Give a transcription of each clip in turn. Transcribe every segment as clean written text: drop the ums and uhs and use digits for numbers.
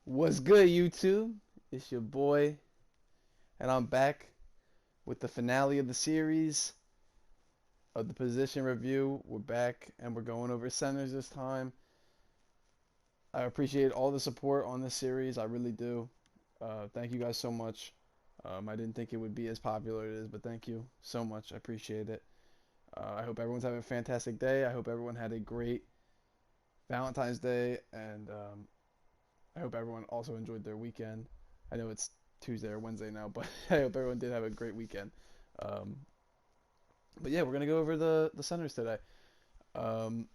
What's good, YouTube? It's your boy, and I'm back with the finale of the series of the position review. We're back, and we're going over centers this time. I appreciate all the support on this series. I really do. Thank you guys so much. I didn't think it would be as popular as it is, but thank you so much. I appreciate it. I hope everyone's having a fantastic day. I hope everyone had a great Valentine's Day, and I hope everyone also enjoyed their weekend. I know it's Tuesday or Wednesday now, but I hope everyone did have a great weekend. Um, but yeah, we're gonna go over the centers today. Um,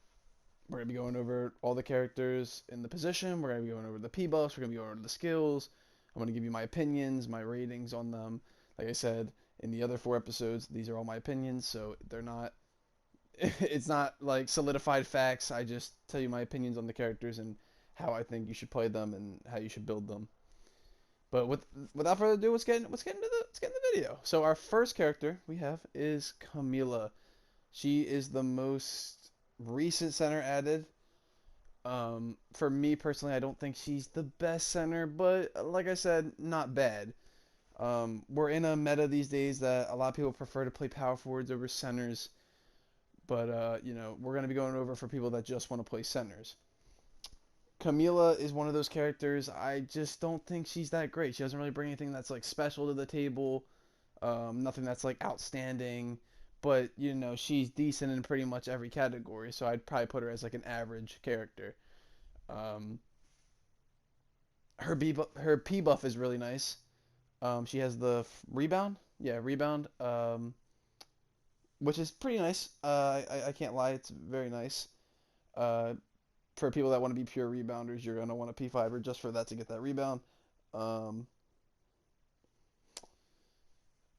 we're gonna be going over all the characters in the position. We're gonna be going over the P buffs. We're gonna be going over the skills. I'm gonna give you my opinions, my ratings on them. Like I said in the other 4 episodes, these are all my opinions, so they're not. It's not like solidified facts. I just tell you my opinions on the characters and how I think you should play them and how you should build them. But without further ado, let's get into the video. So our first character we have is Camila. She is the most recent center added. For me personally, I don't think she's the best center, but like I said, not bad. We're in a meta these days that a lot of people prefer to play power forwards over centers, but we're gonna be going over for people that just want to play centers. Camila is one of those characters. I just don't think she's that great. She doesn't really bring anything that's like special to the table. Nothing that's like outstanding. But she's decent in pretty much every category. So I'd probably put her as like an average character. Um, her P buff is really nice. She has the rebound. Yeah, rebound. Which is pretty nice. I can't lie, it's very nice. Uh, for people that want to be pure rebounders, you're gonna want a P5er just for that to get that rebound. Um,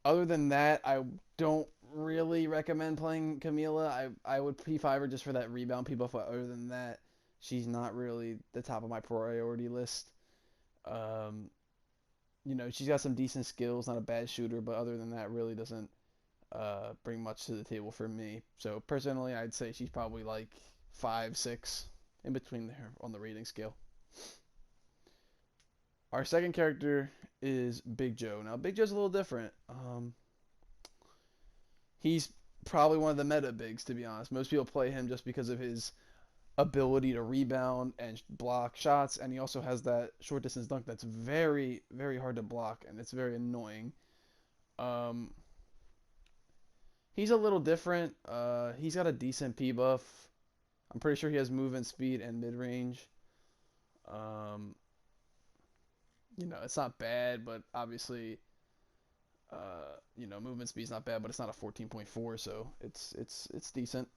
Other than that, I don't really recommend playing Camila. I would P5 her just for that rebound P buff. Other than that, she's not really the top of my priority list. Um, she's got some decent skills, not a bad shooter, but other than that, really doesn't bring much to the table for me. So personally, I'd say she's probably like 5, 6 in between there on the rating scale. Our second character is Big Joe. Now, Big Joe's a little different. He's probably one of the meta bigs, to be honest. Most people play him just because of his ability to rebound and block shots, and he also has that short distance dunk that's very, very hard to block, and it's very annoying. Um, he's a little different. He's got a decent P buff. I'm pretty sure he has movement speed and mid range. Um, it's not bad, but obviously, movement speed's not bad, but it's not a 14.4, so it's decent.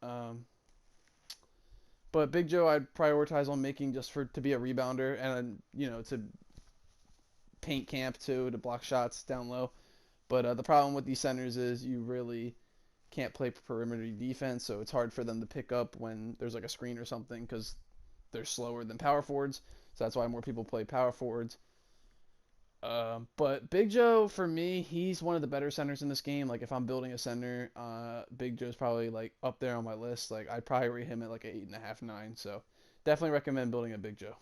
But Big Joe, I'd prioritize on making just for to be a rebounder and to paint camp too, to block shots down low. But the problem with these centers is you really can't play perimeter defense, so it's hard for them to pick up when there's like a screen or something because they're slower than power forwards. So that's why more people play power forwards. But Big Joe, for me, he's one of the better centers in this game. Like if I'm building a center, Big Joe's probably like up there on my list. Like I'd probably rate him at like an 8.5, 9. So definitely recommend building a Big Joe.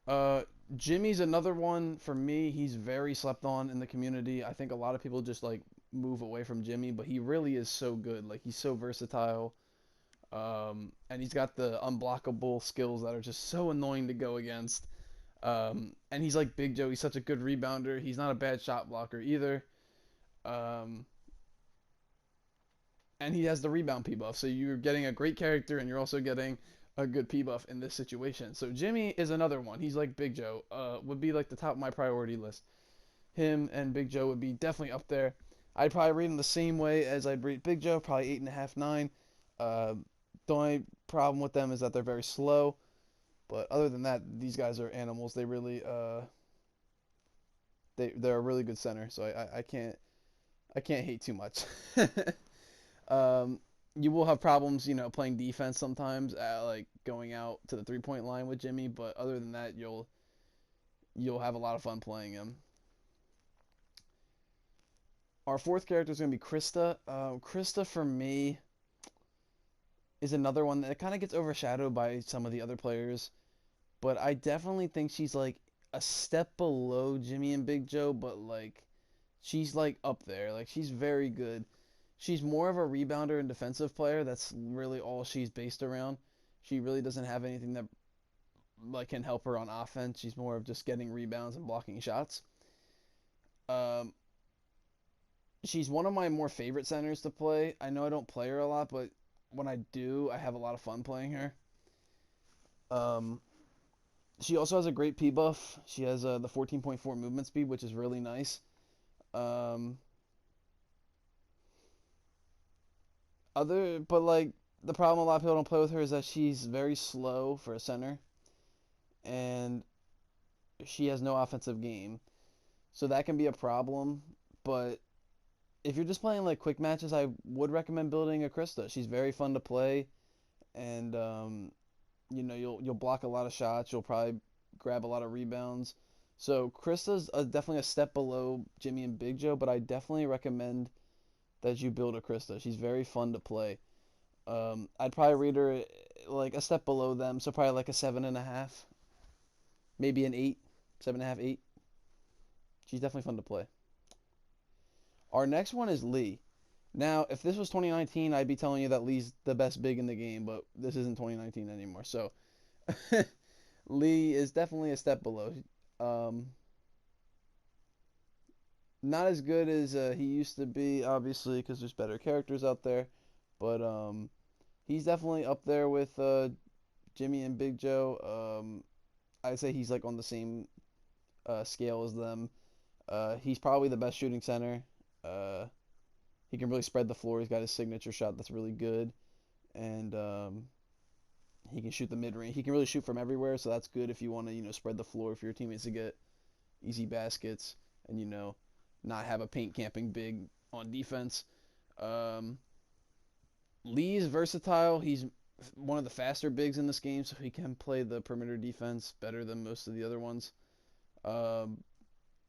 Uh, Jimmy's another one for me. He's very slept on in the community. I think a lot of people just like move away from Jimmy, but he really is so good. Like he's so versatile. And he's got the unblockable skills that are just so annoying to go against. And he's like Big Joe. He's such a good rebounder. He's not a bad shot blocker either. Um, and he has the rebound P buff. So you're getting a great character, and you're also getting a good P buff in this situation. So Jimmy is another one. He's like Big Joe. Would be like the top of my priority list. Him and Big Joe would be definitely up there. I'd probably rate him the same way as I'd rate Big Joe, probably 8.5, 9. Uh, the only problem with them is that they're very slow. But other than that, these guys are animals. They really they're a really good center. So I can't hate too much. um, you will have problems, playing defense sometimes, like going out to the 3 point line with Jimmy. But other than that, you'll have a lot of fun playing him. Our fourth character is going to be Krista. Krista for me is another one that kind of gets overshadowed by some of the other players. but I definitely think she's like a step below Jimmy and Big Joe, but like she's like up there. Like she's very good. She's more of a rebounder and defensive player. That's really all she's based around. She really doesn't have anything that like can help her on offense. She's more of just getting rebounds and blocking shots. Um, she's one of my more favorite centers to play. I know I don't play her a lot, but when I do, I have a lot of fun playing her. Um, she also has a great P buff. She has the 14.4 movement speed, which is really nice. Um, but like the problem a lot of people don't play with her is that she's very slow for a center, and she has no offensive game, so that can be a problem. But if you're just playing like quick matches, I would recommend building a Krista. She's very fun to play, and you'll block a lot of shots. You'll probably grab a lot of rebounds. So Krista's definitely a step below Jimmy and Big Joe, but I definitely recommend that you build a Krista. She's very fun to play. I'd probably rate her like a step below them, so probably like a 7.5, maybe an 8, 7.5, 8. She's definitely fun to play. Our next one is Lee. Now, if this was 2019, I'd be telling you that Lee's the best big in the game, but this isn't 2019 anymore. So Lee is definitely a step below. Um, Not as good as he used to be, obviously, because there's better characters out there. But he's definitely up there with Jimmy and Big Joe. I'd say he's like on the same scale as them. He's probably the best shooting center. Uh, he can really spread the floor. He's got his signature shot that's really good, and he can shoot the mid range. He can really shoot from everywhere, so that's good if you want to spread the floor for your teammates to get easy baskets and not have a paint camping big on defense. Um, Lee's versatile. He's one of the faster bigs in this game, so he can play the perimeter defense better than most of the other ones. Um,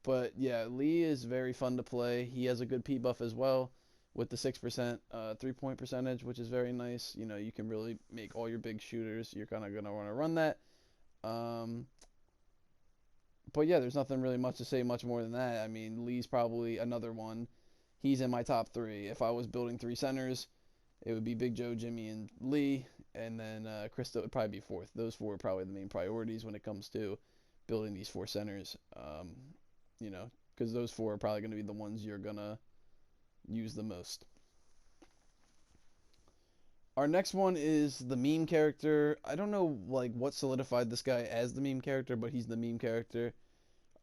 but yeah, Lee is very fun to play. He has a good P buff as well with the 6% 3-point percentage, which is very nice. You can really make all your big shooters. You're kind of going to want to run that. Um, but yeah, there's nothing really much to say much more than that. I mean, Lee's probably another one. He's in my top three. If I was building three centers, it would be Big Joe, Jimmy, and Lee, and then Krista would probably be fourth. Those four are probably the main priorities when it comes to building these four centers. You know, because those four are probably going to be the ones you're going to use the most. Our next one is the meme character. I don't know like what solidified this guy as the meme character, but he's the meme character.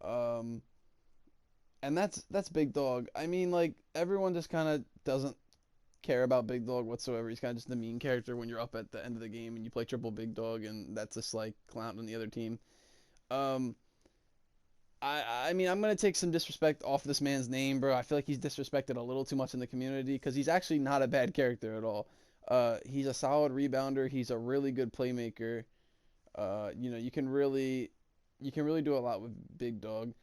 Um, and that's Big Dog. I mean, like everyone just kind of doesn't care about Big Dog whatsoever. He's kind of just the meme character when you're up at the end of the game and you play triple Big Dog, and that's just like clown on the other team. Um, I mean, I'm gonna take some disrespect off this man's name, bro. I feel like he's disrespected a little too much in the community because he's actually not a bad character at all. He's a solid rebounder. He's a really good playmaker. You can really do a lot with Big Dog.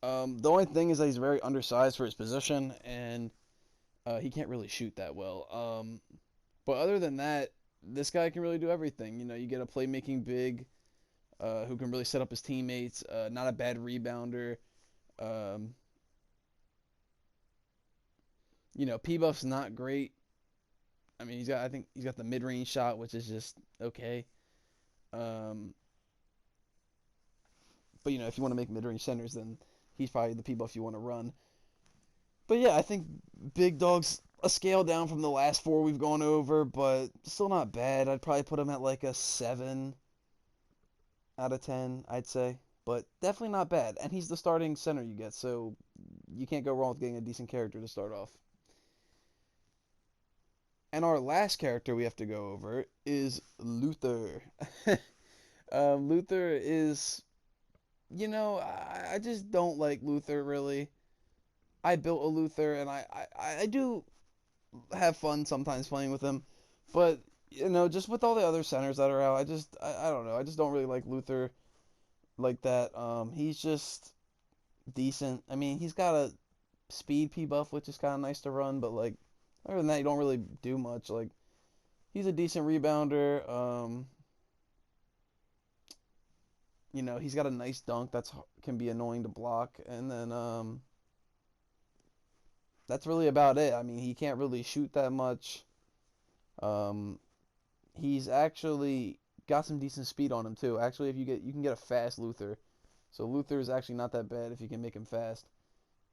The only thing is that he's very undersized for his position, and he can't really shoot that well. But other than that, this guy can really do everything. You get a playmaking big who can really set up his teammates. Not a bad rebounder. Um, P Buff's not great. I mean, I think he's got the mid range shot, which is just okay. Um, but if you want to make mid range centers, then he's probably the P Buff you want to run. But yeah, I think Big Dog's a scale down from the last four we've gone over, but still not bad. I'd probably put him at like a 7 out of 10, I'd say. But definitely not bad. And he's the starting center you get, so you can't go wrong with getting a decent character to start off. And our last character we have to go over is Luther. Luther is, I just don't like Luther really. I built a Luther, and I do have fun sometimes playing with him, but just with all the other centers that are out, I don't know. I just don't really like Luther like that. He's just decent. I mean, he's got a speed P buff, which is kind of nice to run, but like other than that, you don't really do much. Like he's a decent rebounder. He's got a nice dunk that's can be annoying to block, and then that's really about it. I mean, he can't really shoot that much. Um, he's actually got some decent speed on him too. Actually, if you can get a fast Luther. So Luther is actually not that bad if you can make him fast.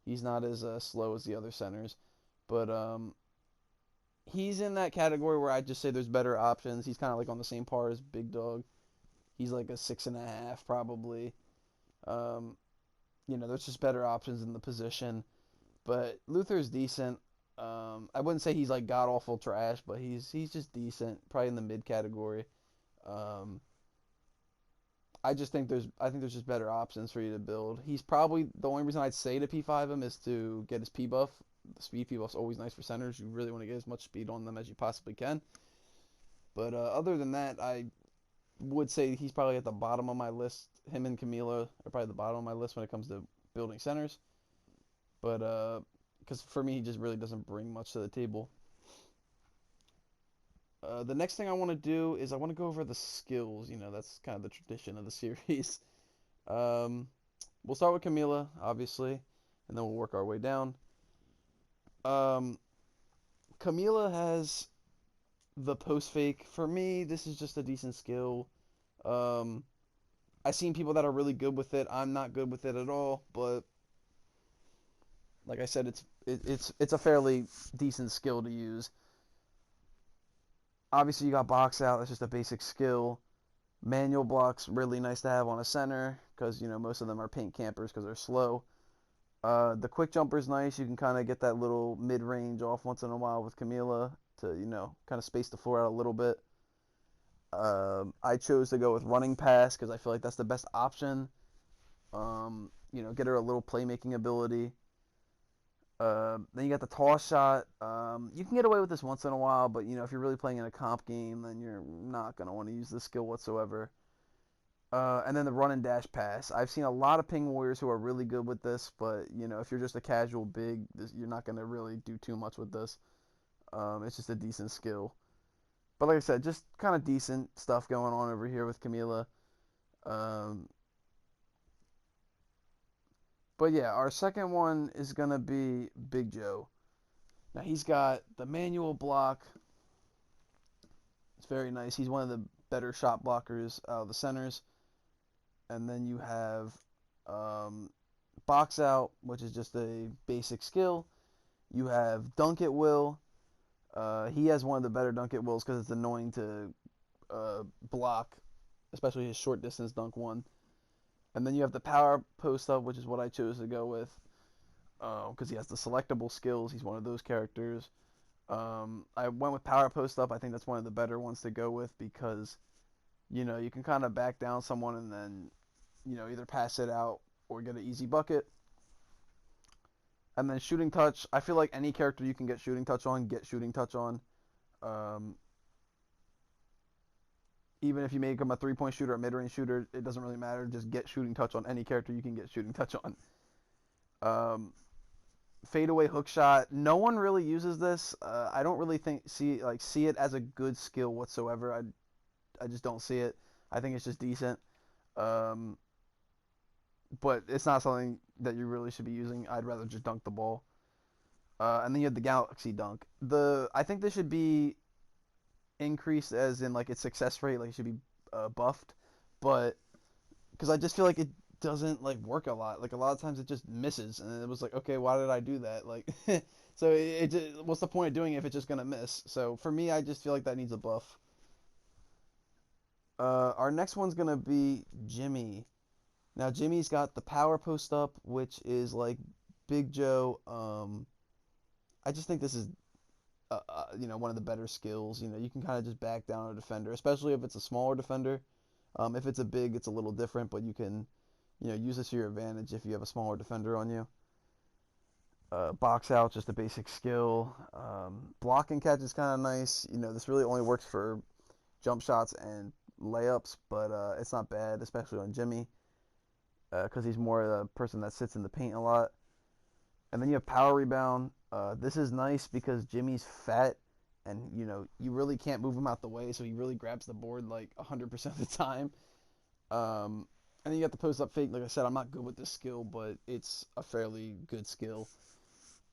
He's not as slow as the other centers, but he's in that category where I just say there's better options. He's kind of like on the same par as Big Dog. He's like a 6.5 probably. Um, there's just better options in the position. But Luther's decent. I wouldn't say he's like god awful trash, but he's just decent, probably in the mid category. Um, I think there's just better options for you to build. He's probably the only reason I'd say to P5 him is to get his P buff. The speed P buff's always nice for centers. You really want to get as much speed on them as you possibly can. But other than that, I would say he's probably at the bottom of my list. Him and Camila are probably the bottom of my list when it comes to building centers. But because for me, he just really doesn't bring much to the table. The next thing I want to do is I want to go over the skills. That's kind of the tradition of the series. Um, we'll start with Camila, obviously, and then we'll work our way down. Um, Camila has the post fake. For me, this is just a decent skill. Um, I've seen people that are really good with it. I'm not good with it at all, but like I said, it's a fairly decent skill to use. Obviously, you got box out. That's just a basic skill. Manual blocks really nice to have on a center because most of them are paint campers because they're slow. The quick jumper is nice. You can kind of get that little mid range off once in a while with Camila to kind of space the floor out a little bit. I chose to go with running pass because I feel like that's the best option. Get her a little playmaking ability. Then you got the toss shot. You can get away with this once in a while, but if you're really playing in a comp game, then you're not gonna want to use this skill whatsoever. And then the run and dash pass. I've seen a lot of ping warriors who are really good with this, but if you're just a casual big, you're not gonna really do too much with this. It's just a decent skill. But like I said, just kind of decent stuff going on over here with Camila. Um, but yeah, our second one is gonna be Big Joe. Now he's got the manual block. It's very nice. He's one of the better shot blockers out of the centers. And then you have box out, which is just a basic skill. You have dunk at will. He has one of the better dunk at wills because it's annoying to block, especially his short distance dunk one. And then you have the power post up, which is what I chose to go with because he has the selectable skills. He's one of those characters. I went with power post up. I think that's one of the better ones to go with because you can kind of back down someone and then either pass it out or get an easy bucket. And then shooting touch, I feel like any character you can get shooting touch on, get shooting touch on. Um, Even if you make him a three-point shooter or a mid-range shooter, it doesn't really matter. Just get shooting touch on any character you can get shooting touch on. Fadeaway hook shot. No one really uses this. I don't really see it as a good skill whatsoever. I just don't see it. I think it's just decent. Um, but it's not something that you really should be using. I'd rather just dunk the ball. And then you have the Galaxy dunk. I think this should be increased as in like its success rate. Like it should be buffed, but because I just feel like it doesn't like work a lot. Like a lot of times it just misses, and it was like, okay, why did I do that? Like, so what's the point of doing it if it's just gonna miss? So for me, I just feel like that needs a buff. Our next one's gonna be Jimmy. Now Jimmy's got the power post up, which is like Big Joe. I just think this is one of the better skills. You can kind of just back down a defender, especially if it's a smaller defender. If it's a big, it's a little different, but you can, use this to your advantage if you have a smaller defender on you. Box out, just a basic skill. Block and catch is kind of nice. This really only works for jump shots and layups, but it's not bad, especially on Jimmy, because he's more the person that sits in the paint a lot. And then you have power rebound. This is nice because Jimmy's fat, and you really can't move him out the way, so he really grabs the board like 100% of the time. And And then you got the post up fake. Like I said, I'm not good with this skill, but it's a fairly good skill.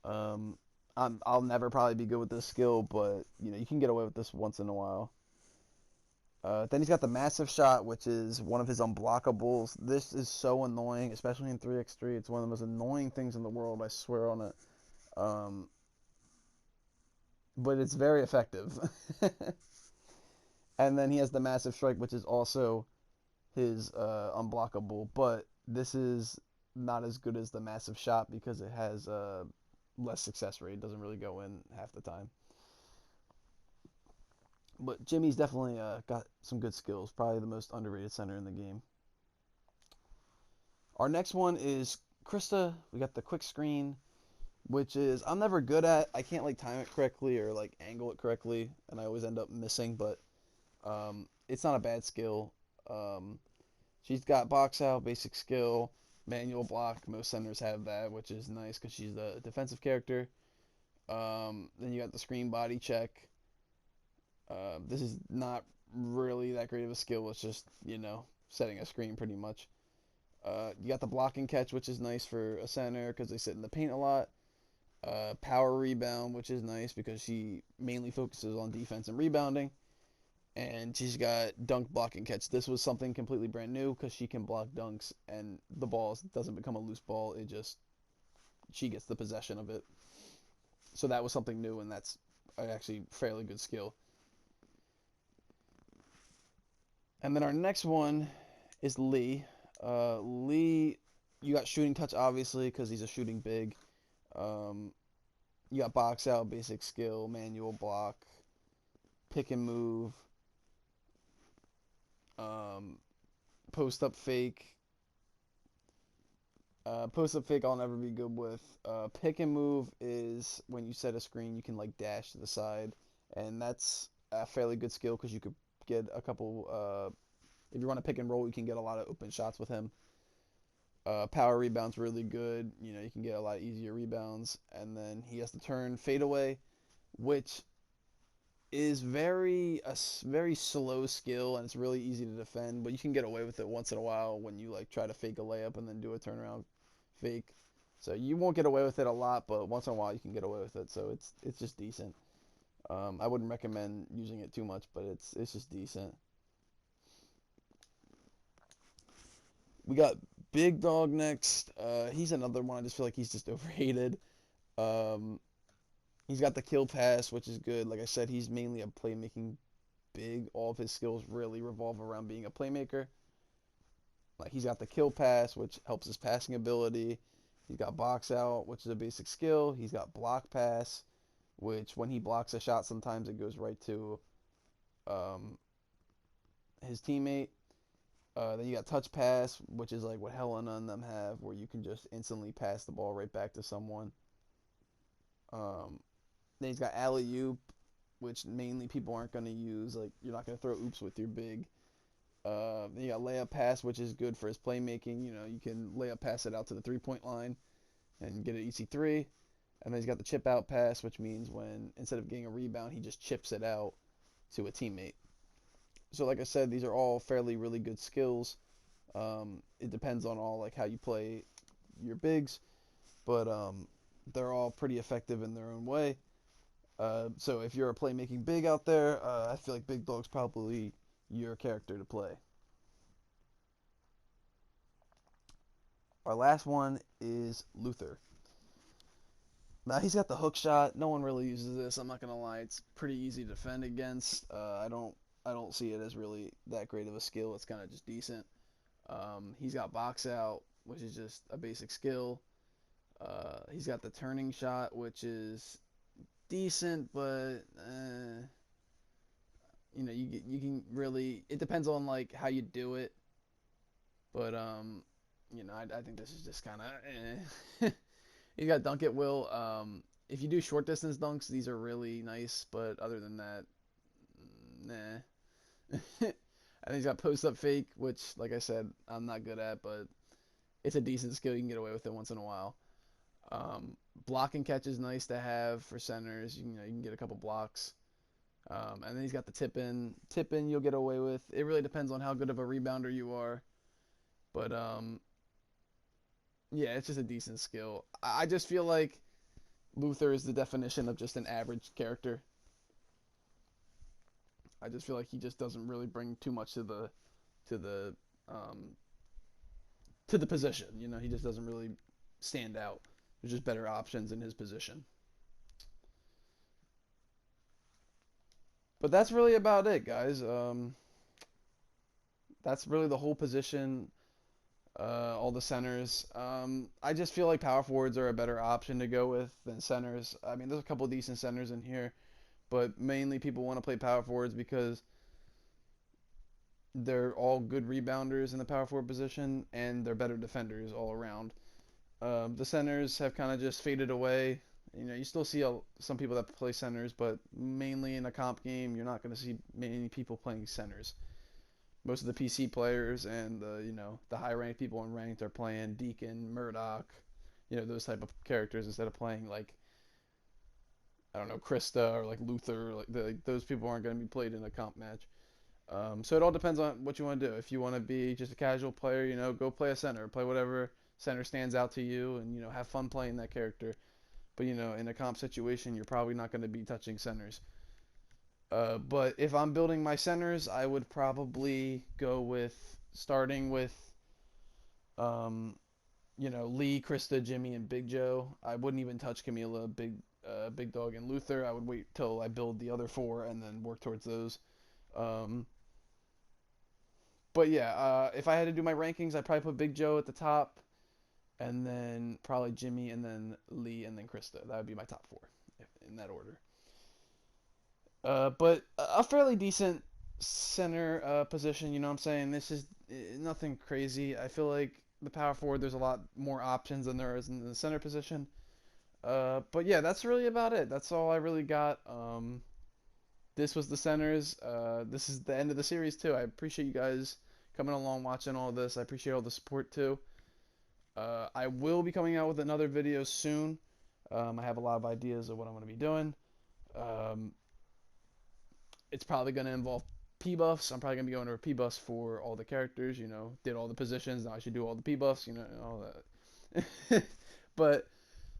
Um, I'll never probably be good with this skill, but you can get away with this once in a while. Then he's got the massive shot, which is one of his unblockables. This is so annoying, especially in 3x3. It's one of the most annoying things in the world. I swear on it. Um, but it's very effective. And then he has the massive strike, which is also his unblockable. But this is not as good as the massive shot because it has less success rate. It doesn't really go in half the time. But Jimmy's definitely got some good skills. Probably the most underrated center in the game. Our next one is Krista. We got the quick screen, which is I'm never good at. I can't like time it correctly or like angle it correctly, and I always end up missing. But it's not a bad skill. Um, she's got box out, basic skill, manual block. Most centers have that, which is nice because she's the defensive character. Then you got the screen body check. This is not really that great of a skill. It's just setting a screen pretty much. You got the block and catch, which is nice for a center because they sit in the paint a lot. Power rebound, which is nice because she mainly focuses on defense and rebounding. And she's got dunk, block, and catch. This was something completely brand new because she can block dunks and the ball doesn't become a loose ball. She gets the possession of it. So that was something new, and that's actually fairly good skill. And then our next one is Lee. Lee, you got shooting touch obviously because he's a shooting big. You got box out, basic skill, manual block, pick and move, post up fake. Post up fake I'll never be good with. Pick and move is when you set a screen, you can like dash to the side, and that's a fairly good skill because you could get a couple. If you run a pick and roll, you can get a lot of open shots with him. Power rebound's really good. You can get a lot easier rebounds, and then he has to turn fadeaway, which is very slow skill, and it's really easy to defend. But you can get away with it once in a while when you like try to fake a layup and then do a turnaround fake. So you won't get away with it a lot, but once in a while you can get away with it. So it's just decent. I wouldn't recommend using it too much, but it's just decent. We got Big Dog next. He's another one. I just feel like he's just overrated. Um, he's got the kill pass, which is good. Like I said, he's mainly a playmaking big. All of his skills really revolve around being a playmaker. Like he's got the kill pass, which helps his passing ability. He's got box out, which is a basic skill. He's got block pass, which when he blocks a shot, sometimes it goes right to um, his teammate. Then you got touch pass, which is like what Helena and them have, where you can just instantly pass the ball right back to someone. Um, then he's got alley oop, which mainly people aren't going to use. Like you're not going to throw oops with your big. Then you got layup pass, which is good for his playmaking. You can layup pass it out to the 3-point line and get an easy three. And then he's got the chip out pass, which means when instead of getting a rebound, he just chips it out to a teammate. So like I said, these are all fairly really good skills. It depends on all like how you play your bigs, but they're all pretty effective in their own way. So if you're a playmaking big out there, I feel like Big Dog's probably your character to play. Our last one is Luther. Now he's got the hook shot. No one really uses this. I'm not gonna lie. It's pretty easy to defend against. I don't see it as really that great of a skill. It's kind of just decent. He's got box out, which is just a basic skill. He's got the turning shot, which is decent, but you can really. It depends on like how you do it, but I think this is just kind of. You got dunk at will. If you do short distance dunks, these are really nice, but other than that, nah. And he's got post up fake, which, like I said, I'm not good at, but it's a decent skill. You can get away with it once in a while. Block and catch is nice to have for centers. You can get a couple blocks. And then he's got the tip in. Tip in you'll get away with. It really depends on how good of a rebounder you are. But yeah, it's just a decent skill. I just feel like Luther is the definition of just an average character. I just feel like he just doesn't really bring too much to the um, to the position. You know, he just doesn't really stand out. There's just better options in his position. But that's really about it, guys. That's really the whole position. All the centers. I just feel like power forwards are a better option to go with than centers. I mean, there's a couple decent centers in here, but mainly people want to play power forwards because they're all good rebounders in the power forward position and they're better defenders all around. The centers have kind of just faded away. You know, you still see some people that play centers, but mainly in a comp game, you're not going to see many people playing centers. Most of the PC players and the high ranked people in ranked are playing Deacon, Murdoch, those type of characters instead of playing like I don't know Krista or like Luther. Like those people aren't going to be played in a comp match. So it all depends on what you want to do. If you want to be just a casual player, go play a center, play whatever center stands out to you, and have fun playing that character. But in a comp situation, you're probably not going to be touching centers. But if I'm building my centers, I would probably go with starting with, um, Lee, Krista, Jimmy, and Big Joe. I wouldn't even touch Camila, Big Dog, and Luther. I would wait till I build the other four and then work towards those. Um, but yeah, if I had to do my rankings, I'd probably put Big Joe at the top, and then probably Jimmy, and then Lee, and then Krista. That would be my top four, in that order. But a fairly decent center position. You know what I'm saying? This is nothing crazy. I feel like the power forward, there's a lot more options than there is in the center position. But yeah, that's really about it. That's all I really got. This was the centers. This is the end of the series too. I appreciate you guys coming along, watching all this. I appreciate all the support too. I will be coming out with another video soon. I have a lot of ideas of what I'm going to be doing. Um, it's probably going to involve P buffs. I'm probably going to be going over P buffs for all the characters. Did all the positions. Now I should do all the P buffs. And all that. But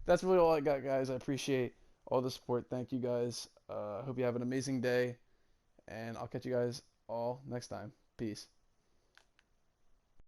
that's really all I got, guys. I appreciate all the support. Thank you, guys. Hope you have an amazing day. And I'll catch you guys all next time. Peace.